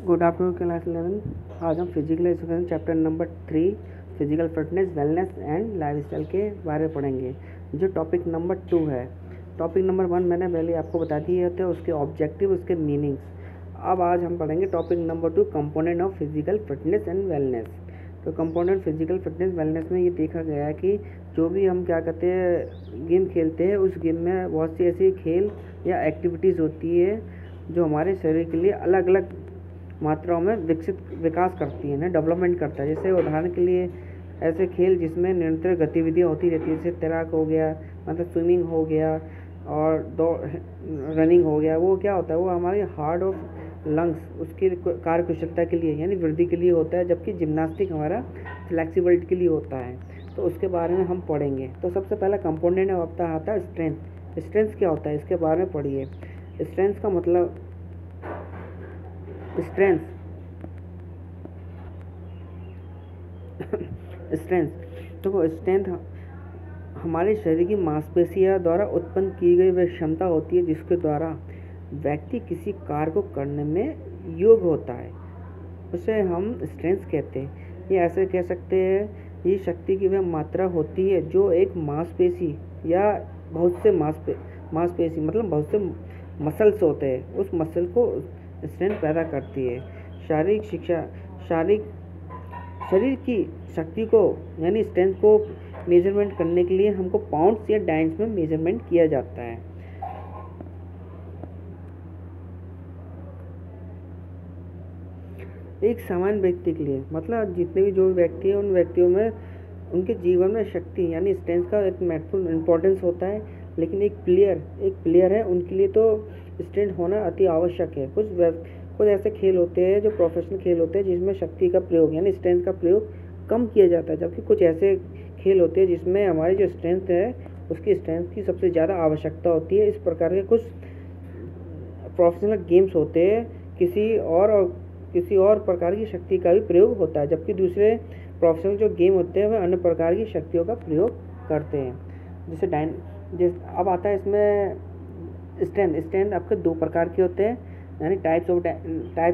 Good afternoon class 11। आज हम physical education chapter number 3 physical fitness wellness and lifestyle के बारे में पढ़ेंगे, जो टॉपिक नंबर 2 है। टॉपिक नंबर 1 मैंने पहले आपको बता दिए थे, उसके ऑब्जेक्टिव, उसके मीनिंग्स। अब आज हम पढ़ेंगे topic number 2, component of physical fitness and wellness. तो कंपोनेंट फिजिकल फिटनेस वेलनेस में ये देखा गया है कि जो भी हम क्या कहते हैं गेम खेलते हैं, उस गेम में बहुत सी ऐसी खेल या एक्टिविटीज़ होती है जो हमारे शरीर के लिए अलग अलग मात्राओं में विकास करती है ना, डेवलपमेंट करता है। जैसे उदाहरण के लिए ऐसे खेल जिसमें निरंतर गतिविधियाँ होती रहती है, जैसे तैराक हो गया, मतलब स्विमिंग हो गया, और रनिंग हो गया। वो क्या होता है, वो हमारे हार्ट और लंग्स उसकी कार्य कुशलता के लिए यानी वृद्धि के लिए होता है, जबकि जिम्नास्टिक हमारा फ्लैक्सिबिलिटी के लिए होता है। तो उसके बारे में हम पढ़ेंगे। तो सबसे पहला कंपोनेंट आता है स्ट्रेंथ। स्ट्रेंथ क्या होता है, इसके बारे में पढ़िए। स्ट्रेंथ का मतलब स्ट्रेंथ स्ट्रेंथ देखो, स्ट्रेंथ हमारे शरीर की मांसपेशियों द्वारा उत्पन्न की गई वह क्षमता होती है जिसके द्वारा व्यक्ति किसी कार्य को करने में योग्य होता है, उसे हम स्ट्रेंथ कहते हैं। ये ऐसे कह सकते हैं, ये शक्ति की वह मात्रा होती है जो एक मांसपेशी या बहुत से मांसपेशी मतलब बहुत से मसल्स होते हैं, उस मसल को स्ट्रेंथ पैदा करती है। शारीरिक शिक्षा शरीर की शक्ति को यानी स्ट्रेंथ को मेजरमेंट करने के लिए हमको पाउंड्स या डाइंस में मेजरमेंट किया जाता है। एक सामान्य व्यक्ति के लिए मतलब जितने भी जो व्यक्ति हैं, उन व्यक्तियों में उनके जीवन में शक्ति यानी स्ट्रेंथ का एक महत्वपूर्ण इम्पोर्टेंस होता है। लेकिन एक प्लेयर है, उनके लिए तो स्ट्रेंथ होना अति आवश्यक है। कुछ ऐसे खेल होते हैं जो प्रोफेशनल खेल होते हैं जिसमें शक्ति का प्रयोग यानी स्ट्रेंथ का प्रयोग कम किया जाता है, जबकि कुछ ऐसे खेल होते हैं जिसमें हमारी जो स्ट्रेंथ है उसकी स्ट्रेंथ की सबसे ज़्यादा आवश्यकता होती है। इस प्रकार के कुछ प्रोफेशनल गेम्स होते हैं, किसी और प्रकार की शक्ति का भी प्रयोग होता है, जबकि दूसरे प्रोफेशनल जो गेम होते हैं वह अन्य प्रकार की शक्तियों का प्रयोग करते हैं। अब आता है इसमें स्ट्रेंथ आपके दो प्रकार के होते हैं, यानी types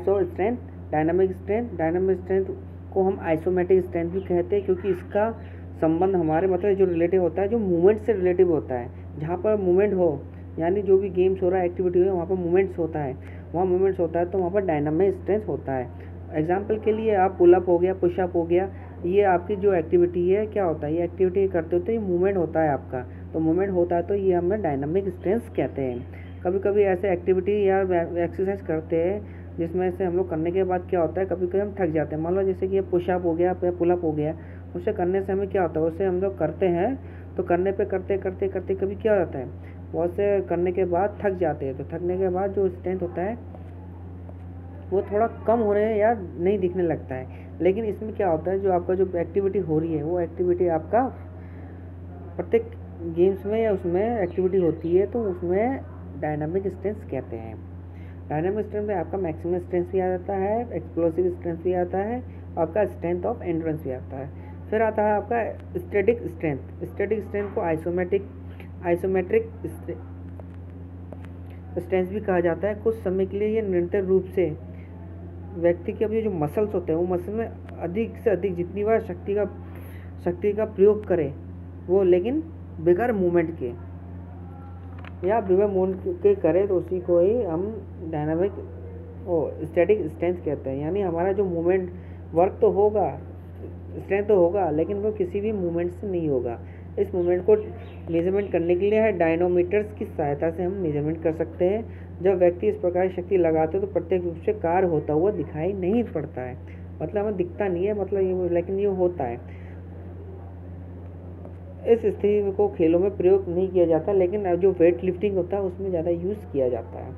of strength. Dynamic strength को हम आइसोमेट्रिक स्ट्रेंथ भी कहते हैं, क्योंकि इसका संबंध हमारे मतलब जो रिलेटिव होता है, जो मूवमेंट से रिलेटिव होता है। जहाँ पर मूवमेंट हो यानी जो भी गेम्स हो रहा है, एक्टिविटी हो, वहाँ पर मूवमेंट्स होता है, तो वहाँ पर डायनामिक स्ट्रेंथ होता है। एग्जाम्पल के लिए आप पुलअप हो गया, पुशअप हो गया, ये आपकी जो एक्टिविटी है क्या होता है, ये एक्टिविटी करते होते ये मूवमेंट होता है आपका, तो मूवमेंट होता है तो ये हमें डायनामिक स्ट्रेंथ कहते हैं। कभी कभी ऐसे एक्टिविटी या एक्सरसाइज करते हैं जिसमें से हम लोग करने के बाद क्या होता है, कभी कभी हम थक जाते हैं। मान लो जैसे कि ये पुशअप हो गया या पुलअप हो गया, उसे करने से हमें क्या होता है, उसे हम लोग करते हैं तो करने पे करते करते करते कभी क्या होता है, बहुत से करने के बाद थक जाते हैं। तो थकने के बाद जो स्ट्रेंथ होता है वो थोड़ा कम हो रहे हैं या नहीं दिखने लगता है। लेकिन इसमें क्या होता है, जो आपका जो एक्टिविटी हो रही है वो एक्टिविटी आपका प्रत्येक गेम्स में या उसमें एक्टिविटी होती है, तो उसमें डायनामिक स्ट्रेंथ कहते हैं। डायनामिक स्ट्रेंथ में आपका मैक्सिमम स्ट्रेंथ भी आ जाता है, एक्सप्लोसिव स्ट्रेंथ भी आता है, आपका स्ट्रेंथ ऑफ एंड्योरेंस भी आता है। फिर आता है आपका स्टैटिक स्ट्रेंथ को आइसोमेट्रिक स्ट्रेंथ भी कहा जाता है। कुछ समय के लिए ये निरंतर रूप से व्यक्ति के अपने जो मसल्स होते हैं, वो मसल में अधिक से अधिक जितनी बार शक्ति का प्रयोग करे वो, लेकिन बगैर मूवमेंट के या बिना मूवमेंट के करे, तो उसी को ही हम स्टैटिक स्ट्रेंथ कहते हैं। यानी हमारा जो मूवमेंट वर्क तो होगा, स्ट्रेंथ तो होगा, लेकिन वो किसी भी मूवमेंट से नहीं होगा। इस मूवमेंट को मेजरमेंट करने के लिए डायनोमीटर्स की सहायता से हम मेजरमेंट कर सकते हैं। जब व्यक्ति इस प्रकार की शक्ति लगाते हैं तो प्रत्येक रूप से कार्य होता हुआ दिखाई नहीं पड़ता है, मतलब हमें दिखता नहीं है, मतलब ये, लेकिन ये होता है। इस स्थिति को खेलों में प्रयोग नहीं किया जाता, लेकिन जो वेट लिफ्टिंग होता है उसमें ज़्यादा यूज़ किया जाता है।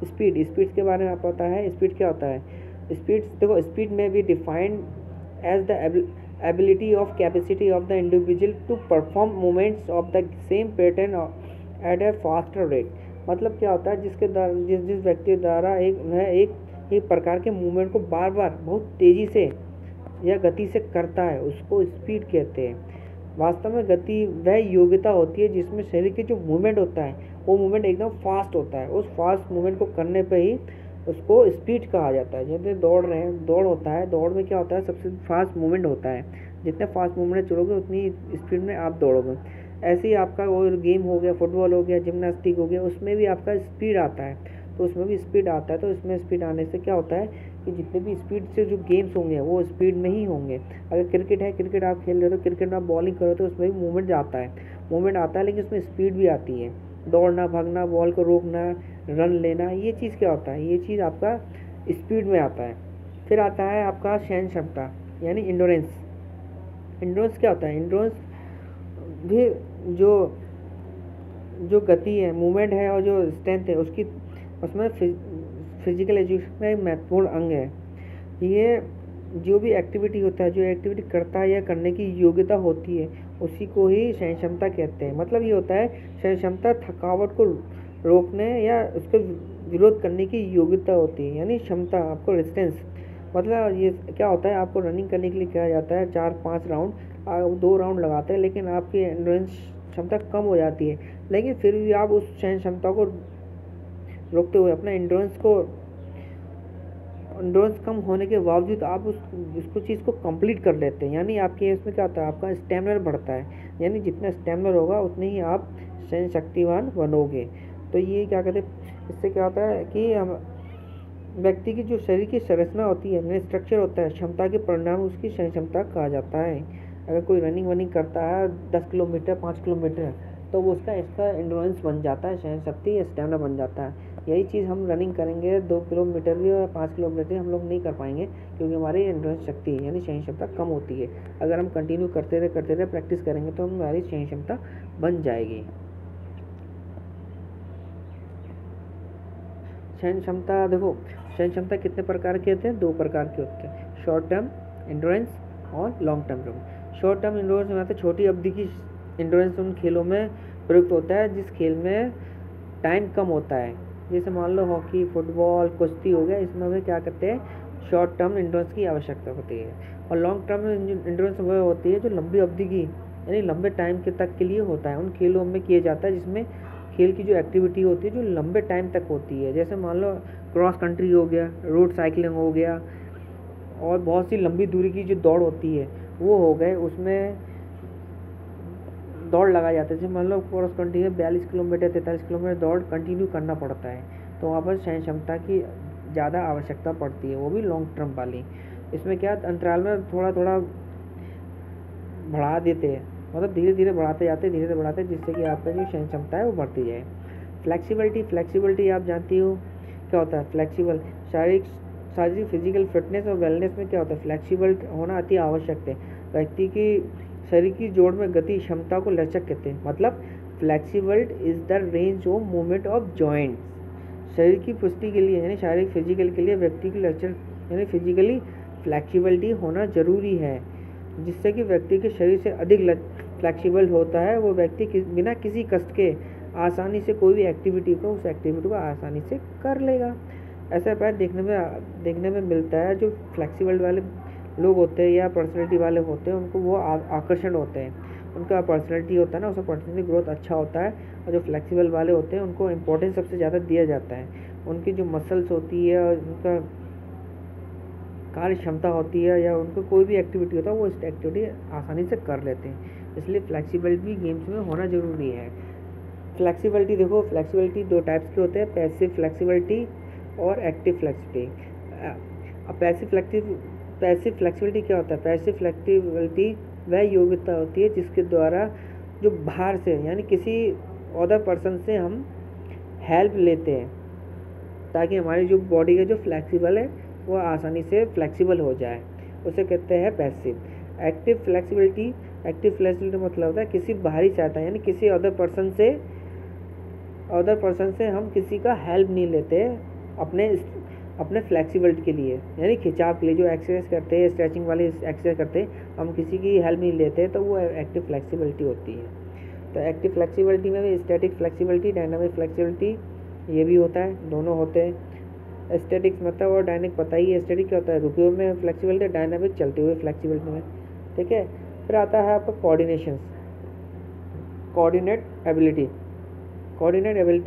स्पीड के बारे में आपको पता है, स्पीड क्या होता है। स्पीड में भी defined as the ability of capacity of the individual to perform movements of the same pattern at a faster rate। मतलब क्या होता है, जिस व्यक्ति द्वारा एक प्रकार के मूवमेंट को बार बार बहुत तेज़ी से या गति से करता है, उसको स्पीड कहते हैं। वास्तव में गति वह योग्यता होती है जिसमें शरीर की जो मूवमेंट होता है वो मूवमेंट एकदम फास्ट होता है। उस फास्ट मूवमेंट को करने पे ही उसको स्पीड कहा जाता है। जैसे दौड़ रहे हैं, दौड़ होता है, दौड़ में क्या होता है, सबसे फास्ट मूवमेंट होता है। जितने फास्ट मूवमेंट चलोगे उतनी स्पीड में आप दौड़ोगे। ऐसे ही आपका और गेम हो गया, फुटबॉल हो गया, जिम्नास्टिक हो गया, उसमें भी आपका स्पीड आता है, तो उसमें भी स्पीड आता है। तो इसमें स्पीड आने से क्या होता है कि जितने भी स्पीड से जो गेम्स होंगे वो स्पीड में ही होंगे। अगर क्रिकेट है, क्रिकेट आप खेल रहे हो तो क्रिकेट में आप बॉलिंग करो तो उसमें भी मूवमेंट आता है, लेकिन उसमें स्पीड भी आती है। दौड़ना, भागना, बॉल को रोकना, रन लेना, ये चीज़ क्या होता है, ये चीज़ आपका स्पीड में आता है। फिर आता है आपका सहन क्षमता यानी इंडोरेंस। इंडोरेंस क्या होता है, इंडोरेंस भी जो जो गति है, मूवमेंट है और जो स्ट्रेंथ है उसकी, उसमें फिजिकल एजुकेशन का एक महत्वपूर्ण अंग है। ये जो भी एक्टिविटी होता है, जो एक्टिविटी करता है या करने की योग्यता होती है, उसी को ही सहन क्षमता कहते हैं। मतलब ये होता है सहन क्षमता थकावट को रोकने या उसके विरोध करने की योग्यता होती है, यानी क्षमता, आपको रेजिस्टेंस। मतलब ये क्या होता है, आपको रनिंग करने के लिए कहा जाता है 4-5 राउंड, आप 2 राउंड लगाते हैं, लेकिन आपकी एंड्योरेंस क्षमता कम हो जाती है, लेकिन फिर भी आप उस सहन क्षमता को रोकते हुए अपना एंड्योरेंस कम होने के बावजूद आप उसको चीज़ को कंप्लीट कर लेते हैं। यानी आपके इसमें क्या होता है, आपका स्टेमिना बढ़ता है, यानी जितना स्टेमिना होगा उतने ही आप सहन शक्तिवान बनोगे। तो ये क्या कहते हैं, इससे क्या होता है कि हम व्यक्ति की जो शरीर की संरचना होती है, यानी स्ट्रक्चर होता है, क्षमता के परिणाम उसकी सहन क्षमता कहा जाता है। अगर कोई रनिंग वनिंग करता है 10 किलोमीटर 5 किलोमीटर, तो वो उसका इसका एंड्योरेंस बन जाता है, सहन शक्ति या स्टेमिना बन जाता है। यही चीज़ हम रनिंग करेंगे 2 किलोमीटर की और 5 किलोमीटर हम लोग नहीं कर पाएंगे, क्योंकि हमारी एंड्योरेंस शक्ति यानी सहन क्षमता कम होती है। अगर हम कंटिन्यू करते रहे प्रैक्टिस करेंगे तो हमारी सहन क्षमता बन जाएगी। सहन क्षमता देखो, सहन क्षमता कितने प्रकार के होते हैं, 2 प्रकार के होते हैं, शॉर्ट टर्म एंड्योरेंस और long term. Short term endurance में आता है छोटी अवधि की एंड्योरेंस उन खेलों में प्रयुक्त होता है जिस खेल में टाइम कम होता है। जैसे मान लो हॉकी, फुटबॉल, कुश्ती हो गया, इसमें हमें क्या करते हैं, शॉर्ट टर्म एंड्योरेंस की आवश्यकता होती है। और लॉन्ग टर्म एंड्योरेंस वह होती है जो लंबी अवधि की यानी लंबे टाइम के तक के लिए होता है। उन खेलों में किया जाता है जिसमें खेल की जो एक्टिविटी होती है जो लंबे टाइम तक होती है। जैसे मान लो क्रॉस कंट्री हो गया, रोड साइकिलिंग हो गया, और बहुत सी लंबी दूरी की जो दौड़ होती है वो हो गए, उसमें दौड़ लगाए जाते हैं। जैसे मान लो क्रॉस कंट्री में 42 किलोमीटर 43 किलोमीटर दौड़ कंटिन्यू करना पड़ता है, तो वहाँ पर सहन क्षमता की ज़्यादा आवश्यकता पड़ती है, वो भी लॉन्ग टर्म वाली। इसमें क्या अंतराल में थोड़ा थोड़ा बढ़ा देते हैं, मतलब धीरे धीरे बढ़ाते जाते, जिससे कि आपका जो सहन क्षमता है वो बढ़ती जाए। फ्लेक्सिबिलिटी आप जानती हो क्या होता है। फ्लेक्सिबल शारीरिक फिजिकल फिटनेस और वेलनेस में क्या होता है, फ्लेक्सिबल होना अति आवश्यक है। व्यक्ति की शरीर की जोड़ में गति क्षमता को लचक कहते हैं। मतलब flexible is the range of movement of joints. शरीर की पुष्टि के लिए यानी शारीरिक फिजिकल के लिए व्यक्ति की लचक यानी फिजिकली फ्लेक्सिबिलिटी होना जरूरी है, जिससे कि व्यक्ति के शरीर से अधिक फ्लेक्सिबल होता है। वो व्यक्ति बिना किसी कष्ट के आसानी से कोई भी एक्टिविटी को आसानी से कर लेगा। ऐसा प्राय देखने में मिलता है। जो फ्लेक्सिबल वाले लोग होते हैं या पर्सनैलिटी वाले होते हैं, उनको वो आकर्षण होते हैं, उनका पर्सनैलिटी होता है ना, उसका पर्सनैलिटी ग्रोथ अच्छा होता है। और जो फ्लेक्सिबल वाले होते हैं उनको इम्पोर्टेंस सबसे ज़्यादा दिया जाता है। उनकी जो मसल्स होती है और उनका कार्य क्षमता होती है या उनको कोई भी एक्टिविटी होता है वो इस एक्टिविटी आसानी से कर लेते हैं। इसलिए फ्लेक्सिबिलिटी भी गेम्स में होना ज़रूरी है। फ्लेक्सिबिलिटी देखो, फ्लेक्सिबिलिटी 2 टाइप्स के होते हैं, पैसिव फ्लेक्सिबिलिटी और एक्टिव फ्लेक्सिबिलिटी। अब पैसिव फ्लेक्सिबिलिटी क्या होता है, पैसिव फ्लेक्सिबिलिटी वह योग्यता होती है जिसके द्वारा जो बाहर से यानी किसी अदर पर्सन से हम हेल्प लेते हैं ताकि हमारी जो बॉडी का जो फ्लेक्सिबल है वो आसानी से फ्लेक्सिबल हो जाए, उसे कहते हैं पैसिव। एक्टिव फ्लेक्सिबिलिटी मतलब होता है किसी बाहरी सहायता यानी किसी अदर पर्सन से हम किसी का हेल्प नहीं लेते अपने फ्लेक्सिबिलिटी के लिए, यानी खिंचाव के लिए जो एक्सरसाइज करते हैं, स्ट्रेचिंग वाली एक्सरसाइज करते हैं, हम किसी की हेल्प नहीं लेते, तो वो एक्टिव फ्लेक्सिबिलिटी होती है। तो एक्टिव फ्लेक्सिबिलिटी में भी स्टैटिक फ्लेक्सिबिलिटी, डायनामिक फ्लेक्सिबिलिटी ये भी होता है, दोनों होते हैं। स्टैटिक्स मतलब और डायनामिक पता ही है। स्टैटिक क्या होता है, रुके हुए में फ्लेक्सिबिलिटी, डायनामिक चलते हुए फ्लेक्सिबिलिटी में, ठीक है। फिर आता है आपका कोऑर्डिनेट एबिलिटी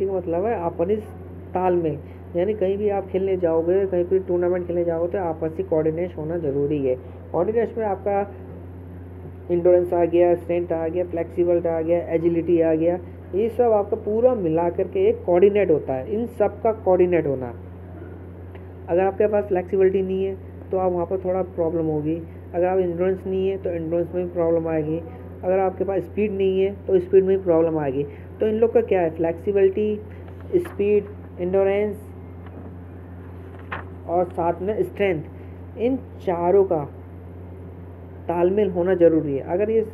का मतलब है आपस तालमेल, यानी कहीं भी आप खेलने जाओगे, कहीं भी टूर्नामेंट खेलने जाओगे तो आपसी कोऑर्डिनेशन होना ज़रूरी है। कोऑर्डिनेशन में आपका इंडोरेंस आ गया, स्ट्रेंथ आ गया, फ्लेक्सिबिलिटी आ गया, एजिलिटी आ गया, ये सब आपका पूरा मिला करके एक कोऑर्डिनेट होता है। इन सब का कोऑर्डिनेट होना, अगर आपके पास फ्लेक्सिबिलिटी नहीं है तो आप वहाँ पर थोड़ा प्रॉब्लम होगी। अगर आप इंडोरेंस नहीं है तो इंडोरेंस में भी प्रॉब्लम आएगी। अगर आपके पास स्पीड नहीं है तो स्पीड में भी प्रॉब्लम आएगी। तो इन लोग का क्या है, फ्लेक्सिबिलिटी, स्पीड, इंडोरेंस और साथ में स्ट्रेंथ, इन चारों का तालमेल होना ज़रूरी है। अगर ये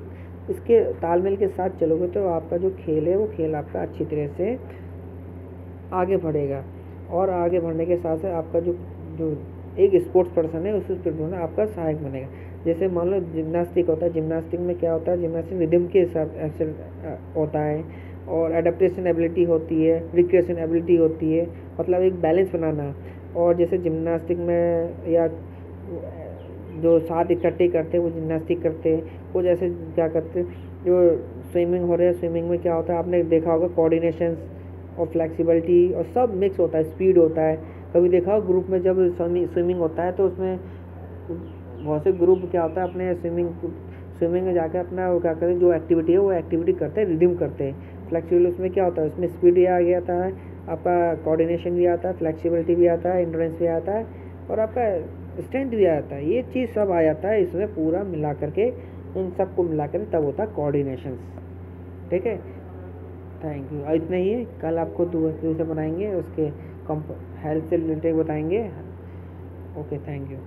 इसके तालमेल के साथ चलोगे तो आपका जो खेल है वो खेल आपका अच्छी तरह से आगे बढ़ेगा। और आगे बढ़ने के साथ साथ आपका जो जो एक स्पोर्ट्स पर्सन है उस स्पोर्ट्स में आपका सहायक बनेगा। जैसे मान लो जिम्नास्टिक होता है, जिम्नास्टिक में क्या होता है, जिम्नास्टिक रिदम के हिसाब से होता है, और एडेप्टेशन एबिलिटी होती है, रिक्रिएशन एबिलिटी होती है, मतलब एक बैलेंस बनाना। और जैसे जिम्नास्टिक में या जो साथ इकट्ठे करते हैं वो जिम्नास्टिक करते हैं, कुछ ऐसे क्या करते हैं जो स्विमिंग हो रहा है, स्विमिंग में क्या होता है आपने देखा होगा, कोऑर्डिनेशन और फ्लेक्सिबिलिटी और सब मिक्स होता है, स्पीड होता है। कभी देखा हो ग्रुप में जब स्विमिंग होता है तो उसमें बहुत से ग्रुप क्या होता है अपने स्विमिंग में जाकर अपना वो क्या करते हैं, जो एक्टिविटी है वो एक्टिविटी करते हैं, रिदम करते हैं। फ्लेक्सिबिलिटी उसमें क्या होता है, उसमें स्पीड भी आ गया था, आपका कोऑर्डिनेशन भी आता है, फ्लेक्सिबिलिटी भी आता है, इंड्योरेंस भी आता है और आपका स्ट्रेंथ भी आ जाता है। ये चीज़ सब आ जाता है इसमें पूरा मिला करके, इन सब को मिला कर तब होता है कोऑर्डिनेशन। ठीक है, थैंक यू। इतना ही है, कल आपको दूसरे बनाएंगे, उसके हेल्थ से रिलेटेड बताएंगे। Okay, thank you.